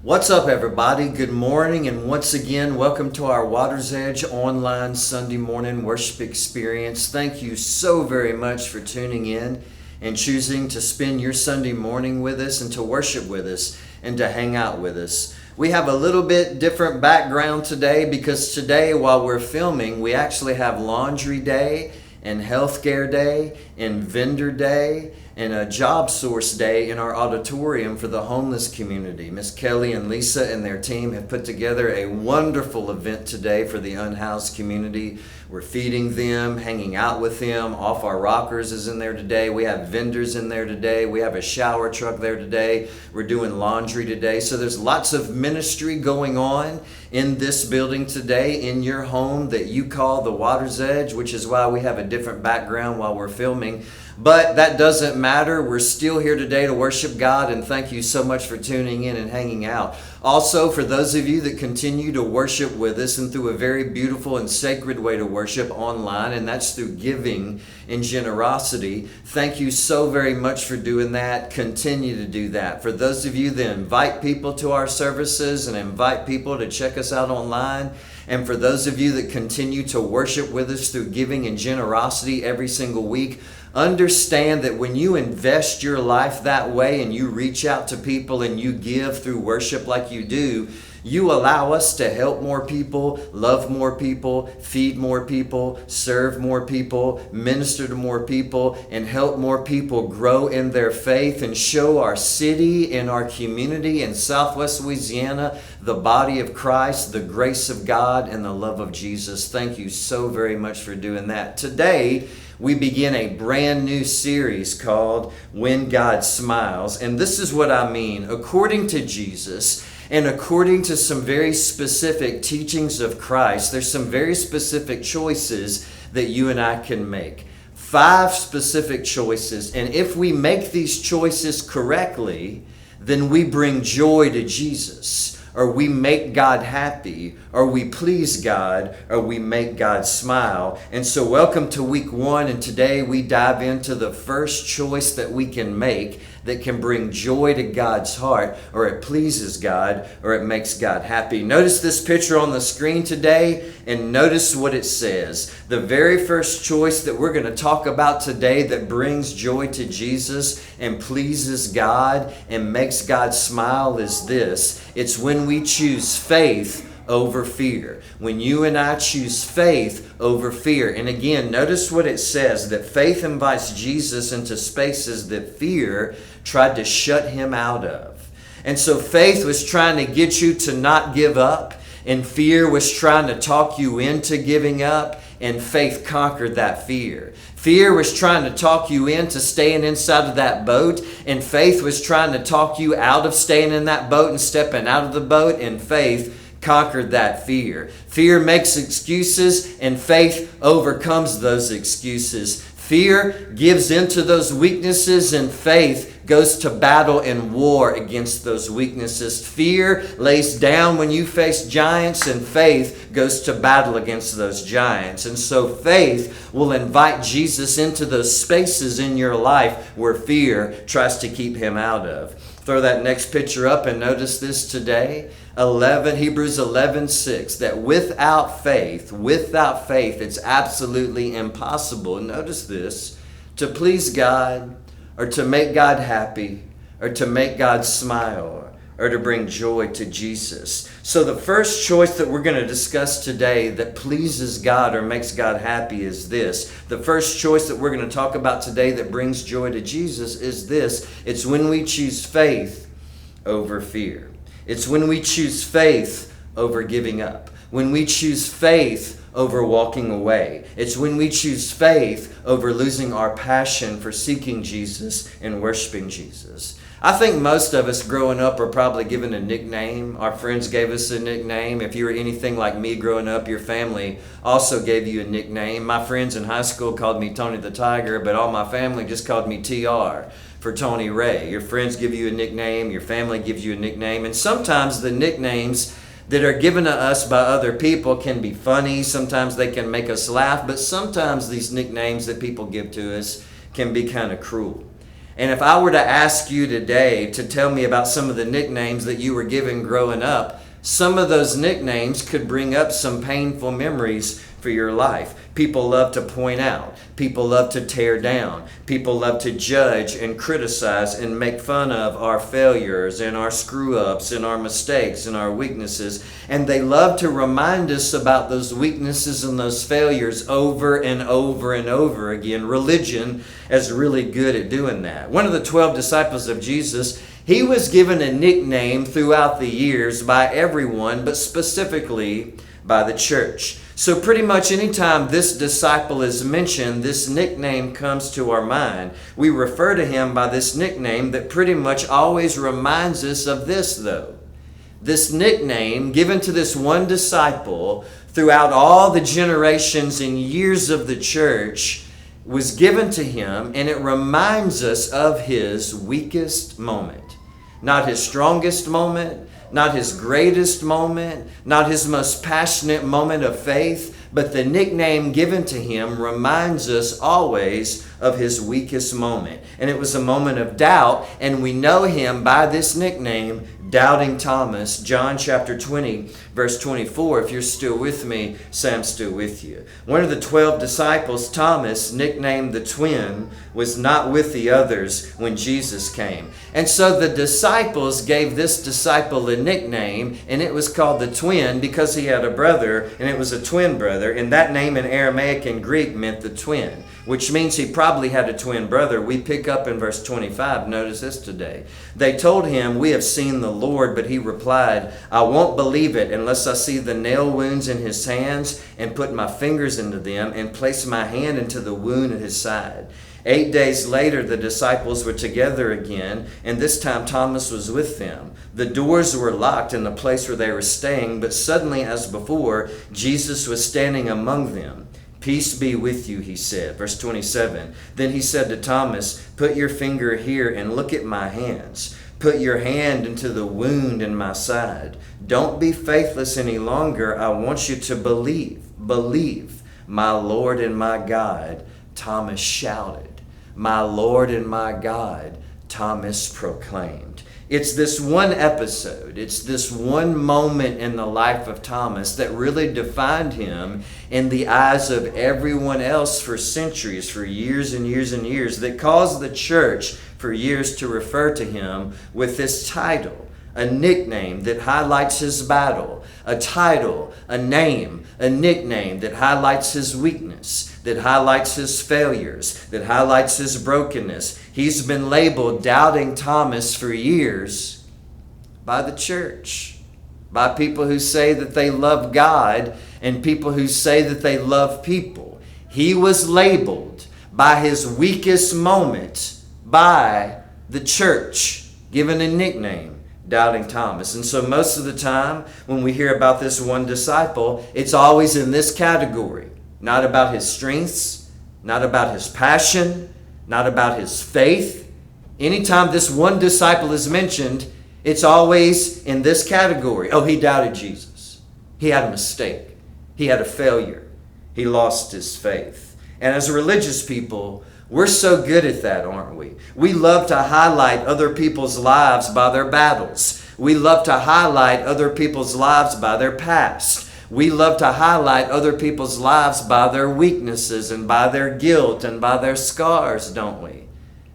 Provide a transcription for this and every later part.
What's up, everybody? Good morning, and once again, welcome to our Water's Edge online Sunday morning worship experience. Thank you so very much for tuning in and choosing to spend your Sunday morning with us and to worship with us and to hang out with us. We have a little bit different background today because today, while we're filming, we actually have laundry day and healthcare day and vendor day and a job source day in our auditorium for the homeless community. Miss Kelly and Lisa and their team have put together a wonderful event today for the unhoused community. We're feeding them, hanging out with them. Off Our Rockers is in there today. We have vendors in there today. We have a shower truck there today. We're doing laundry today. So there's lots of ministry going on in this building today, in your home that you call the Water's Edge, which is why we have a different background while we're filming. But that doesn't matter. We're still here today to worship God, and thank you so much for tuning in and hanging out. Also, for those of you that continue to worship with us and through a very beautiful and sacred way to worship online, and that's through giving and generosity, thank you so very much for doing that. Continue to do that. For those of you that invite people to our services and invite people to check us out online, and for those of you that continue to worship with us through giving and generosity every single week, understand that when you invest your life that way and you reach out to people and you give through worship like you do, you allow us to help more people, love more people, feed more people, serve more people, minister to more people, and help more people grow in their faith and show our city and our community in Southwest Louisiana the body of Christ, the grace of God, and the love of Jesus. Thank you so very much for doing that. Today, we begin a brand new series called When God Smiles. And this is what I mean. According to Jesus and according to some very specific teachings of Christ, there's some very specific choices that you and I can make. 5 specific choices. And if we make these choices correctly, then we bring joy to Jesus, or we make God happy, or we please God, or we make God smile. And so welcome to week 1, and today we dive into the first choice that we can make that can bring joy to God's heart, or it pleases God, or it makes God happy. Notice this picture on the screen today, and notice what it says. The very first choice that we're going to talk about today that brings joy to Jesus and pleases God and makes God smile is this. It's when we choose faith over fear. When you and I choose faith over fear. And again, notice what it says, that faith invites Jesus into spaces that fear tried to shut him out of. And so faith was trying to get you to not give up, and fear was trying to talk you into giving up, and faith conquered that fear. Fear was trying to talk you into staying inside of that boat, and faith was trying to talk you out of staying in that boat and stepping out of the boat, and faith conquered that fear. Fear makes excuses, and faith overcomes those excuses. Fear gives into those weaknesses, and faith goes to battle and war against those weaknesses. Fear lays down when you face giants, and faith goes to battle against those giants. And so faith will invite Jesus into those spaces in your life where fear tries to keep him out of. Throw that next picture up and notice this today. Hebrews 11:6, that without faith, it's absolutely impossible, notice this, to please God, or to make God happy, or to make God smile, or to bring joy to Jesus. So the first choice that we're going to discuss today that pleases God or makes God happy is this. The first choice that we're going to talk about today that brings joy to Jesus is this. It's when we choose faith over fear. It's when we choose faith over giving up. When we choose faith over walking away. It's when we choose faith over losing our passion for seeking Jesus and worshiping Jesus. I think most of us growing up are probably given a nickname. Our friends gave us a nickname. If you were anything like me growing up, your family also gave you a nickname. My friends in high school called me Tony the Tiger, but all my family just called me TR for Tony Ray. Your friends give you a nickname, your family gives you a nickname, and sometimes the nicknames that are given to us by other people can be funny. Sometimes they can make us laugh, but sometimes these nicknames that people give to us can be kind of cruel. And if I were to ask you today to tell me about some of the nicknames that you were given growing up, some of those nicknames could bring up some painful memories for your life. People love to point out. People love to tear down. People love to judge and criticize and make fun of our failures and our screw-ups and our mistakes and our weaknesses. And they love to remind us about those weaknesses and those failures over and over and over again. Religion is really good at doing that. One of the 12 disciples of Jesus, he was given a nickname throughout the years by everyone, but specifically by the church. So pretty much anytime this disciple is mentioned, this nickname comes to our mind. We refer to him by this nickname that pretty much always reminds us of this, though. This nickname given to this one disciple throughout all the generations and years of the church was given to him, and it reminds us of his weakest moment. Not his strongest moment, not his greatest moment, not his most passionate moment of faith, but the nickname given to him reminds us always of his weakest moment. And it was a moment of doubt, and we know him by this nickname, Doubting Thomas. John chapter 20, verse 24. If you're still with me, say I'm still with you. One of the 12 disciples, Thomas, nicknamed the twin, was not with the others when Jesus came. And so the disciples gave this disciple a nickname, and it was called the twin because he had a brother, and it was a twin brother. And that name in Aramaic and Greek meant the twin, which means he probably had a twin brother. We pick up in verse 25. Notice this today. They told him, "We have seen the Lord," but he replied, "I won't believe it unless I see the nail wounds in his hands and put my fingers into them and place my hand into the wound in his side." 8 days later, the disciples were together again, and this time Thomas was with them. The doors were locked in the place where they were staying, but suddenly, as before, Jesus was standing among them. "Peace be with you," he said. Verse 27. Then he said to Thomas, "Put your finger here and look at my hands. Put your hand into the wound in my side. Don't be faithless any longer. I want you to believe. Believe, my Lord and my God." Thomas shouted. "My Lord and my God," Thomas proclaimed. It's this one episode, it's this one moment in the life of Thomas that really defined him in the eyes of everyone else for centuries, for years and years and years, that caused the church for years to refer to him with this title, a nickname that highlights his battle, a title, a name, a nickname that highlights his weakness, that highlights his failures, that highlights his brokenness. He's been labeled Doubting Thomas for years by the church, by people who say that they love God and people who say that they love people. He was labeled by his weakest moment by the church, given a nickname, Doubting Thomas. And so most of the time when we hear about this one disciple, it's always in this category. Not about his strengths, not about his passion, not about his faith. Anytime this one disciple is mentioned, it's always in this category. Oh, he doubted Jesus. He had a mistake. He had a failure. He lost his faith. And as religious people, we're so good at that, aren't we? We love to highlight other people's lives by their battles. We love to highlight other people's lives by their past. We love to highlight other people's lives by their weaknesses and by their guilt and by their scars, don't we?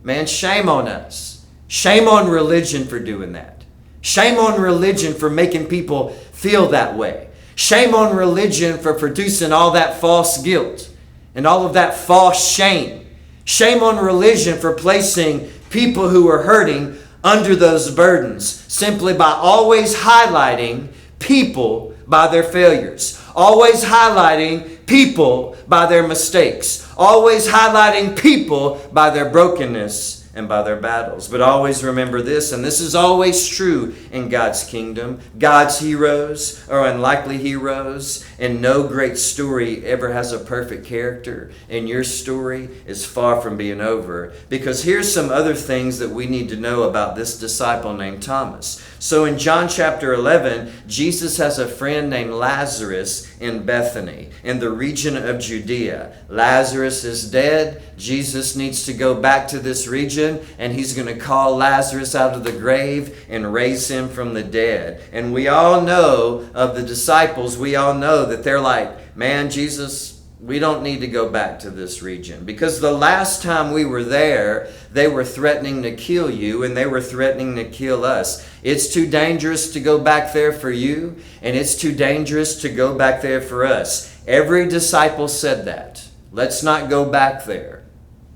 Man, shame on us. Shame on religion for doing that. Shame on religion for making people feel that way. Shame on religion for producing all that false guilt and all of that false shame. Shame on religion for placing people who are hurting under those burdens simply by always highlighting people by their failures, always highlighting people by their mistakes, always highlighting people by their brokenness and by their battles. But always remember this, and this is always true in God's kingdom. God's heroes are unlikely heroes, and no great story ever has a perfect character. And your story is far from being over, because here's some other things that we need to know about this disciple named Thomas. So in John chapter 11, Jesus has a friend named Lazarus in Bethany, in the region of Judea. Lazarus is dead. Jesus needs to go back to this region. resurrection, and he's going to call Lazarus out of the grave and raise him from the dead. And we all know of the disciples, we all know that they're like, man, Jesus, we don't need to go back to this region, because the last time we were there, they were threatening to kill you, and they were threatening to kill us. It's too dangerous to go back there for you, and it's too dangerous to go back there for us. Every disciple said that. Let's not go back there.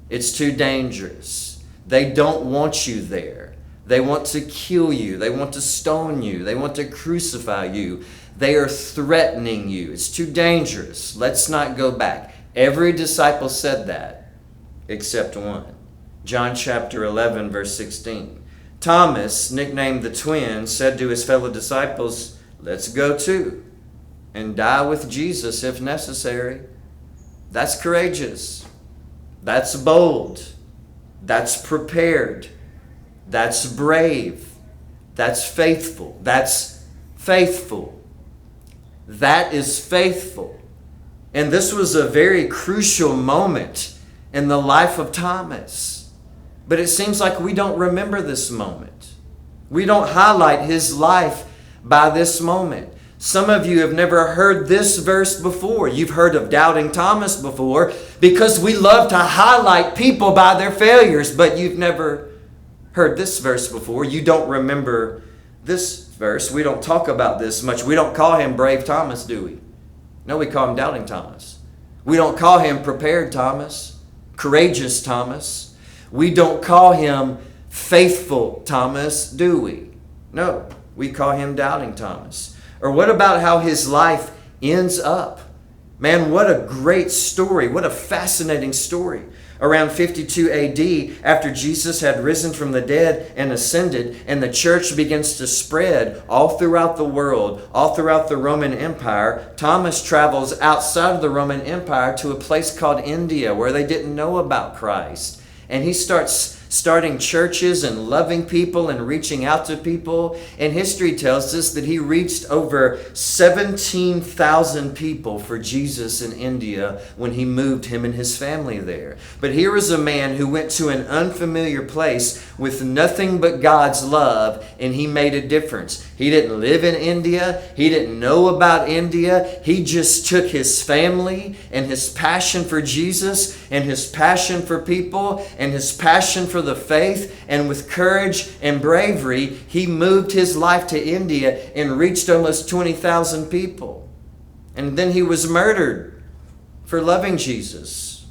It's too dangerous. They don't want you there. They want to kill you. They want to stone you. They want to crucify you. They are threatening you. It's too dangerous. Let's not go back. Every disciple said that except one. John chapter 11, verse 16. Thomas, nicknamed the twin, said to his fellow disciples, let's go too and die with Jesus if necessary. That's courageous. That's bold. That's prepared. That's brave. That's faithful. That's faithful. That is faithful. And this was a very crucial moment in the life of Thomas. But it seems like we don't remember this moment. We don't highlight his life by this moment. Some of you have never heard this verse before. You've heard of doubting Thomas before, because we love to highlight people by their failures, but you've never heard this verse before. You don't remember this verse. We don't talk about this much. We don't call him Brave Thomas, do we? No, we call him Doubting Thomas. We don't call him Prepared Thomas, Courageous Thomas. We don't call him Faithful Thomas, do we? No, we call him Doubting Thomas. Or what about how his life ends up? Man, what a great story. What a fascinating story. Around 52 AD, after Jesus had risen from the dead and ascended, and the church begins to spread all throughout the world, all throughout the Roman Empire, Thomas travels outside of the Roman Empire to a place called India, where they didn't know about Christ. And he starting churches and loving people and reaching out to people. And history tells us that he reached over 17,000 people for Jesus in India when he moved him and his family there. But here was a man who went to an unfamiliar place with nothing but God's love, and he made a difference. He didn't live in India. He didn't know about India. He just took his family and his passion for Jesus and his passion for people and his passion for the faith, and with courage and bravery, he moved his life to India and reached almost 20,000 people. And then he was murdered for loving Jesus,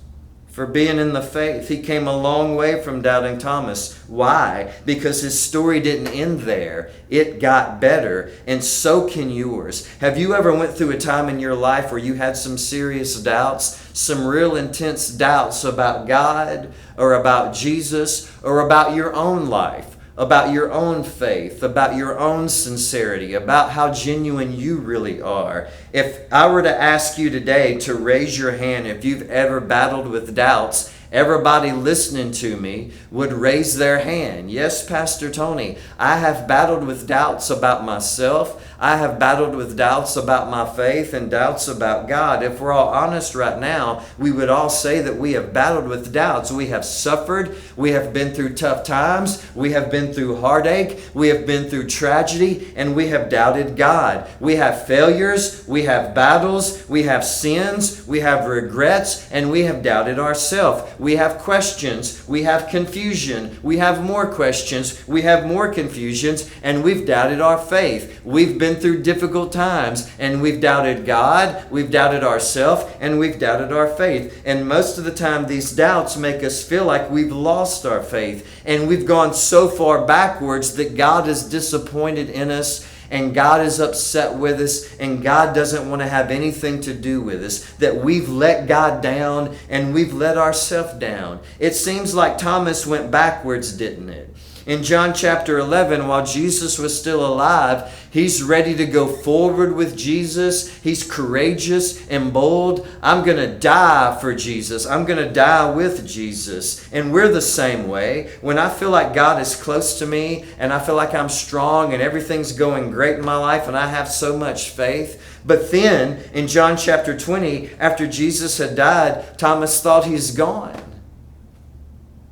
for being in the faith. He came a long way from Doubting Thomas. Why? Because his story didn't end there. It got better, and so can yours. Have you ever went through a time in your life where you had some serious doubts, some real intense doubts about God or about Jesus or about your own life, about your own faith, about your own sincerity, about how genuine you really are? If I were to ask you today to raise your hand if you've ever battled with doubts, everybody listening to me would raise their hand. Yes, Pastor Tony, I have battled with doubts about myself. I have battled with doubts about my faith and doubts about God. If we're all honest right now, we would all say that we have battled with doubts. We have suffered. We have been through tough times. We have been through heartache. We have been through tragedy, and we have doubted God. We have failures. We have battles. We have sins. We have regrets, and we have doubted ourselves. We have questions. We have confusion. We have more questions. We have more confusions, and we've doubted our faith. We've been through difficult times, and we've doubted God, we've doubted ourselves, and we've doubted our faith. And most of the time, these doubts make us feel like we've lost our faith, and we've gone so far backwards that God is disappointed in us, and God is upset with us, and God doesn't want to have anything to do with us, that we've let God down and we've let ourselves down. It seems like Thomas went backwards, didn't it? In John chapter 11, while Jesus was still alive, he's ready to go forward with Jesus. He's courageous and bold. I'm going to die for Jesus. I'm going to die with Jesus. And we're the same way. When I feel like God is close to me and I feel like I'm strong and everything's going great in my life and I have so much faith. But then in John chapter 20, after Jesus had died, Thomas thought he's gone.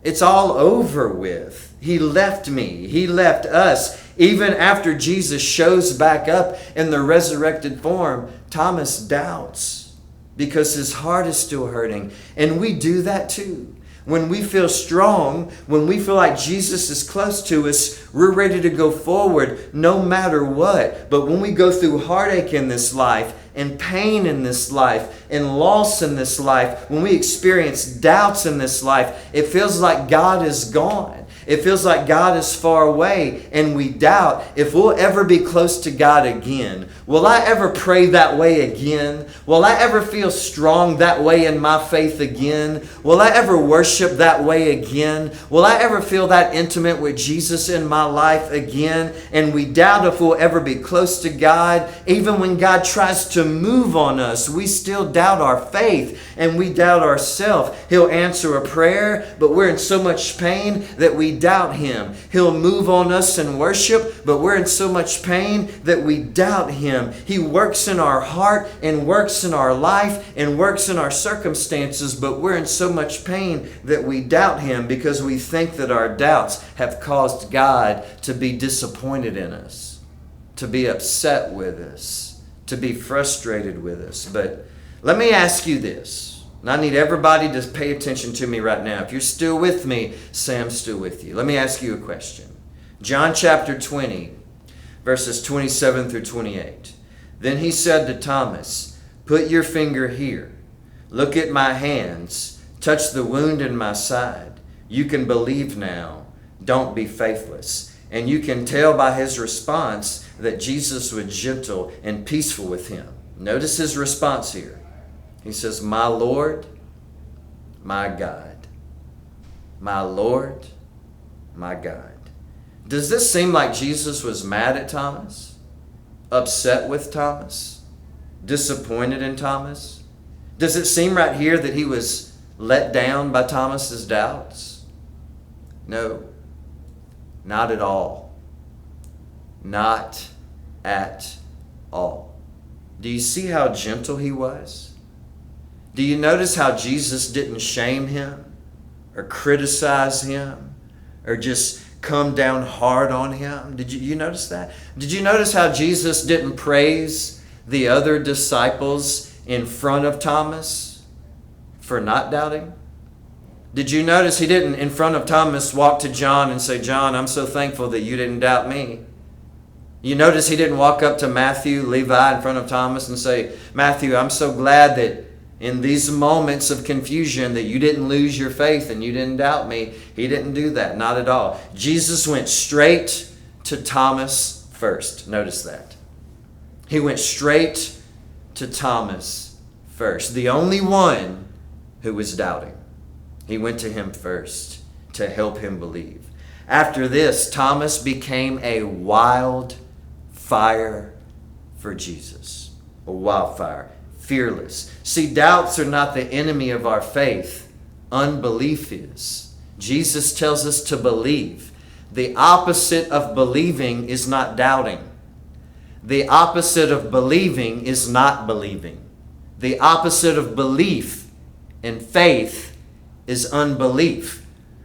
It's all over with. He left me. He left us. Even after Jesus shows back up in the resurrected form, Thomas doubts because his heart is still hurting. And we do that too. When we feel strong, when we feel like Jesus is close to us, we're ready to go forward no matter what. But when we go through heartache in this life, and pain in this life, and loss in this life, when we experience doubts in this life, it feels like God is gone. It feels like God is far away, and we doubt if we'll ever be close to God again. Will I ever pray that way again? Will I ever feel strong that way in my faith again? Will I ever worship that way again? Will I ever feel that intimate with Jesus in my life again? And we doubt if we'll ever be close to God. Even when God tries to move on us, we still doubt our faith and we doubt ourselves. He'll answer a prayer, but we're in so much pain that we doubt Him. He'll move on us in worship, but we're in so much pain that we doubt Him. He works in our heart and works in our life and works in our circumstances, but we're in so much pain that we doubt Him because we think that our doubts have caused God to be disappointed in us, to be upset with us, to be frustrated with us. But let me ask you this. And I need everybody to pay attention to me right now. If you're still with me, say I'm still with you. Let me ask you a question. John chapter 20, verses 27 through 28. Then he said to Thomas, "Put your finger here. Look at my hands. Touch the wound in my side. You can believe now. Don't be faithless." And you can tell by his response that Jesus was gentle and peaceful with him. Notice his response here. He says, "My Lord, my God." My Lord, my God. Does this seem like Jesus was mad at Thomas? Upset with Thomas? Disappointed in Thomas? Does it seem right here that he was let down by Thomas's doubts? No, not at all. Not at all. Do you see how gentle he was? Do you notice how Jesus didn't shame him or criticize him or just come down hard on him? Did you notice that? Did you notice how Jesus didn't praise the other disciples in front of Thomas for not doubting? Did you notice he didn't, in front of Thomas, walk to John and say, "John, I'm so thankful that you didn't doubt me"? You notice he didn't walk up to Matthew, Levi, in front of Thomas and say, "Matthew, I'm so glad that in these moments of confusion that you didn't lose your faith and you didn't doubt me." He didn't do that, not at all. Jesus went straight to Thomas first. Notice that. He went straight to Thomas first. The only one who was doubting. He went to him first to help him believe. After this, Thomas became a wildfire for Jesus. A wildfire. Fearless. See, doubts are not the enemy of our faith. Unbelief is. Jesus tells us to believe. The opposite of believing is not doubting. The opposite of believing is not believing. The opposite of belief and faith is unbelief.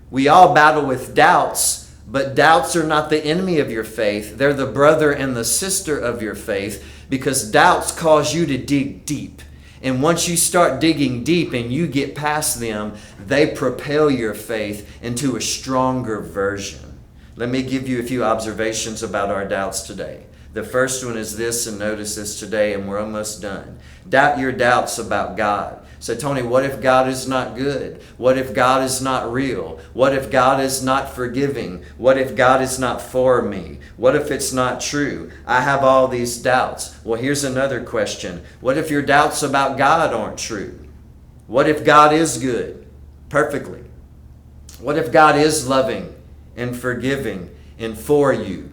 We all battle with doubts, but doubts are not the enemy of your faith. They're the brother and the sister of your faith, because doubts cause you to dig deep. And once you start digging deep and you get past them, they propel your faith into a stronger version. Let me give you a few observations about our doubts today. The first one is this, and notice this today, and we're almost done. Doubt your doubts about God. So, Tony, what if God is not good? What if God is not real? What if God is not forgiving? What if God is not for me? What if it's not true? I have all these doubts. Well, here's another question. What if your doubts about God aren't true? What if God is good perfectly? What if God is loving and forgiving and for you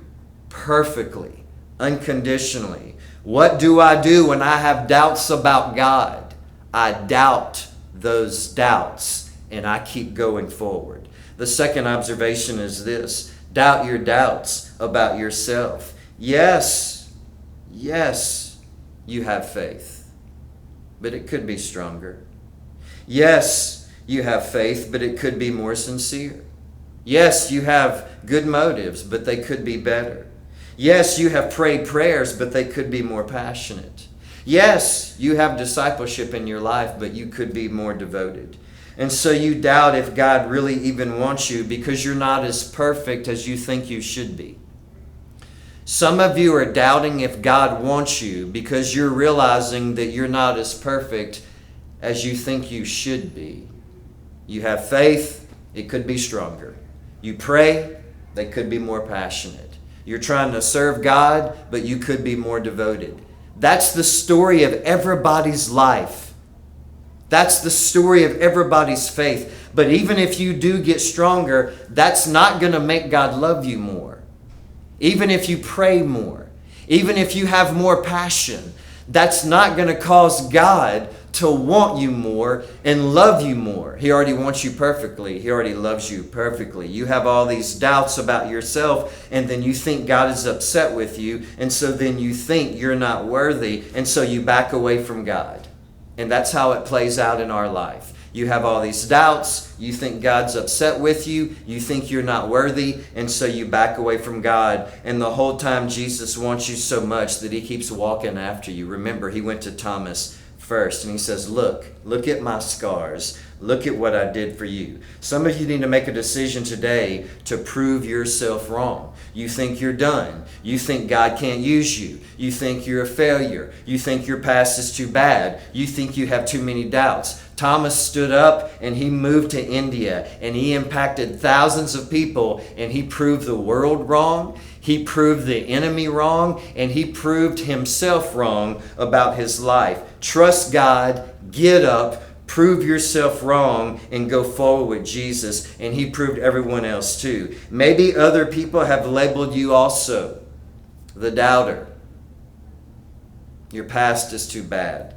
perfectly, unconditionally? What do I do when I have doubts about God? I doubt those doubts and I keep going forward. The second observation is this. Doubt your doubts about yourself. Yes, you have faith, but it could be stronger. Yes, you have faith, but it could be more sincere. Yes, you have good motives, but they could be better. Yes, you have prayed prayers, but they could be more passionate. Yes, you have discipleship in your life, but you could be more devoted. And so you doubt if God really even wants you because you're not as perfect as you think you should be. Some of you are doubting if God wants you because you're realizing that you're not as perfect as you think you should be. You have faith, it could be stronger. You pray, they could be more passionate. You're trying to serve God, but you could be more devoted. That's the story of everybody's life. That's the story of everybody's faith. But even if you do get stronger, that's not going to make God love you more. Even if you pray more, even if you have more passion, that's not going to cause God to want you more and love you more. He already wants you perfectly. He already loves you perfectly. You have all these doubts about yourself, and then you think God is upset with you, and so then you think you're not worthy, and so you back away from God. And that's how it plays out in our life. You have all these doubts. You think God's upset with you. You think you're not worthy. And so you back away from God. And the whole time Jesus wants you so much that he keeps walking after you. Remember, he went to Thomas first and he says, look at my scars. Look at what I did for you. Some of you need to make a decision today to prove yourself wrong. You think you're done. You think God can't use you. You think you're a failure. You think your past is too bad. You think you have too many doubts. Thomas stood up and he moved to India and he impacted thousands of people and he proved the world wrong. He proved the enemy wrong and he proved himself wrong about his life. Trust God, get up, prove yourself wrong, and go forward with Jesus. And he proved everyone else too. Maybe other people have labeled you also the doubter. Your past is too bad,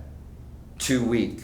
too weak,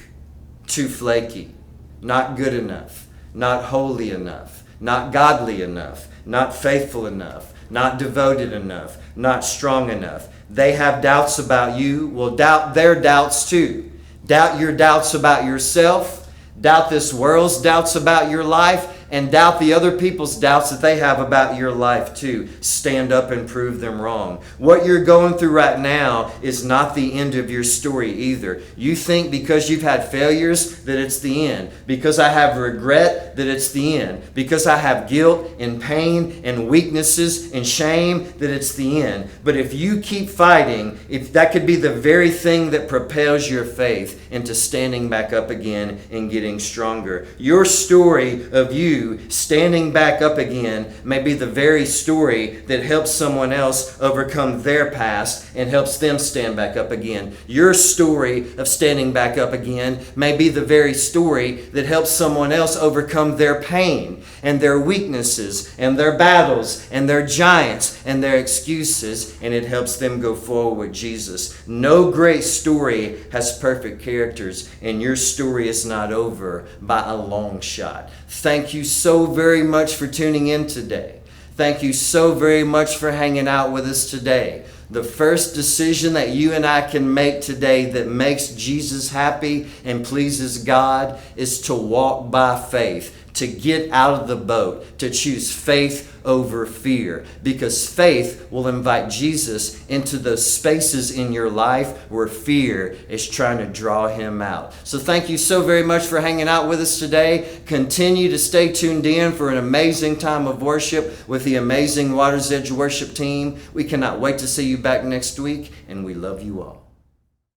too flaky, not good enough, not holy enough, not godly enough, not faithful enough, not devoted enough, not strong enough. They have doubts about you. Well, doubt their doubts too. Doubt your doubts about yourself. Doubt this world's doubts about your life. And doubt the other people's doubts that they have about your life too. Stand up and prove them wrong. What you're going through right now is not the end of your story either. You think because you've had failures that it's the end. Because I have regret that it's the end. Because I have guilt and pain and weaknesses and shame that it's the end. But if you keep fighting, if that could be the very thing that propels your faith into standing back up again and getting stronger. Your story of you standing back up again may be the very story that helps someone else overcome their past and helps them stand back up again. Your story of standing back up again may be the very story that helps someone else overcome their pain and their weaknesses and their battles and their giants and their excuses, and it helps them go forward with Jesus. No great story has perfect characters, and your story is not over by a long shot. Thank you so very much for tuning in today. Thank you so very much for hanging out with us today. The first decision that you and I can make today that makes Jesus happy and pleases God is to walk by faith, to get out of the boat, to choose faith over fear, because faith will invite Jesus into those spaces in your life where fear is trying to draw him out. So thank you so very much for hanging out with us today. Continue to stay tuned in for an amazing time of worship with the amazing Water's Edge worship team. We cannot wait to see you back next week, and we love you all.